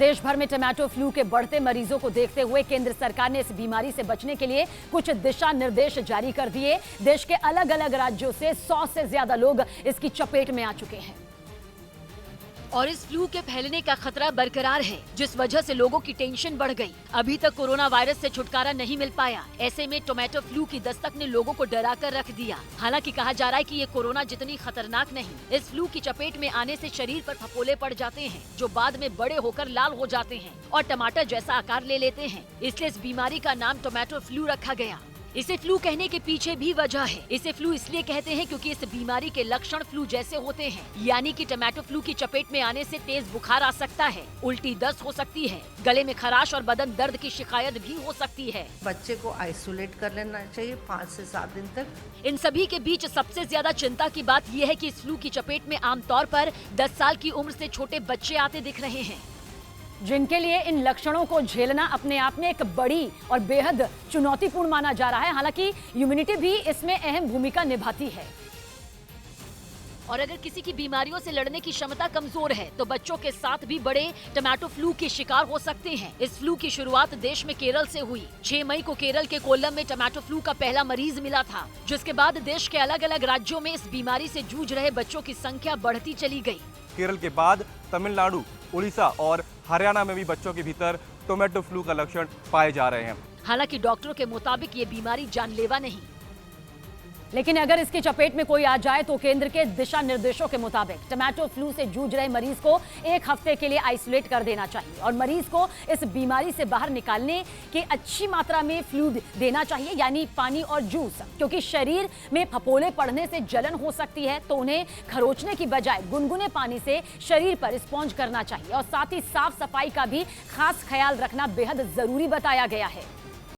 देश भर में टोमेटो फ्लू के बढ़ते मरीजों को देखते हुए केंद्र सरकार ने इस बीमारी से बचने के लिए कुछ दिशा निर्देश जारी कर दिए। देश के अलग अलग राज्यों से 100 से ज्यादा लोग इसकी चपेट में आ चुके हैं और इस फ्लू के फैलने का खतरा बरकरार है, जिस वजह से लोगों की टेंशन बढ़ गई। अभी तक कोरोना वायरस से छुटकारा नहीं मिल पाया। ऐसे में टोमेटो फ्लू की दस्तक ने लोगों को डरा कर रख दिया। हालांकि कहा जा रहा है कि ये कोरोना जितनी खतरनाक नहीं। इस फ्लू की चपेट में आने से शरीर पर फफोले पड़ जाते हैं, जो बाद में बड़े होकर लाल हो जाते हैं और टमाटर जैसा आकार ले लेते हैं। इसलिए इस बीमारी का नाम टोमेटो फ्लू रखा गया। इसे फ्लू कहने के पीछे भी वजह है। इसे फ्लू इसलिए कहते हैं क्योंकि इस बीमारी के लक्षण फ्लू जैसे होते हैं, यानी कि टोमेटो फ्लू की चपेट में आने से तेज बुखार आ सकता है, उल्टी दस्त हो सकती है, गले में खराश और बदन दर्द की शिकायत भी हो सकती है। बच्चे को आइसोलेट कर लेना चाहिए 5 से 7 दिन तक। इन सभी के बीच सबसे ज्यादा चिंता की बात यह है कि इस फ्लू की चपेट में आमतौर पर 10 साल की उम्र से छोटे बच्चे आते दिख रहे हैं, जिनके लिए इन लक्षणों को झेलना अपने आप में एक बड़ी और बेहद चुनौतीपूर्ण माना जा रहा है। हालांकि इम्यूनिटी भी इसमें अहम भूमिका निभाती है। और अगर किसी की बीमारियों से लड़ने की क्षमता कमजोर है तो बच्चों के साथ भी बड़े टोमेटो फ्लू के शिकार हो सकते हैं। इस फ्लू की शुरुआत देश में केरल से हुई। 6 मई को केरल के कोल्लम में टोमेटो फ्लू का पहला मरीज मिला था, जिसके बाद देश के अलग अलग राज्यों में इस बीमारी से जूझ रहे बच्चों की संख्या बढ़ती चली गई। केरल के बाद तमिलनाडु, उड़ीसा और हरियाणा में भी बच्चों के भीतर टोमेटो फ्लू का लक्षण पाए जा रहे हैं। हालांकि डॉक्टरों के मुताबिक ये बीमारी जानलेवा नहीं, लेकिन अगर इसकी चपेट में कोई आ जाए तो केंद्र के दिशा निर्देशों के मुताबिक टोमेटो फ्लू से जूझ रहे मरीज को 1 हफ्ते के लिए आइसोलेट कर देना चाहिए और मरीज को इस बीमारी से बाहर निकालने की अच्छी मात्रा में फ्लूइड देना चाहिए, यानी पानी और जूस। क्योंकि शरीर में फफोले पड़ने से जलन हो सकती है, तो उन्हें खरोचने की बजाय गुनगुने पानी से शरीर पर स्पॉन्ज करना चाहिए और साथ ही साफ सफाई का भी खास ख्याल रखना बेहद जरूरी बताया गया है।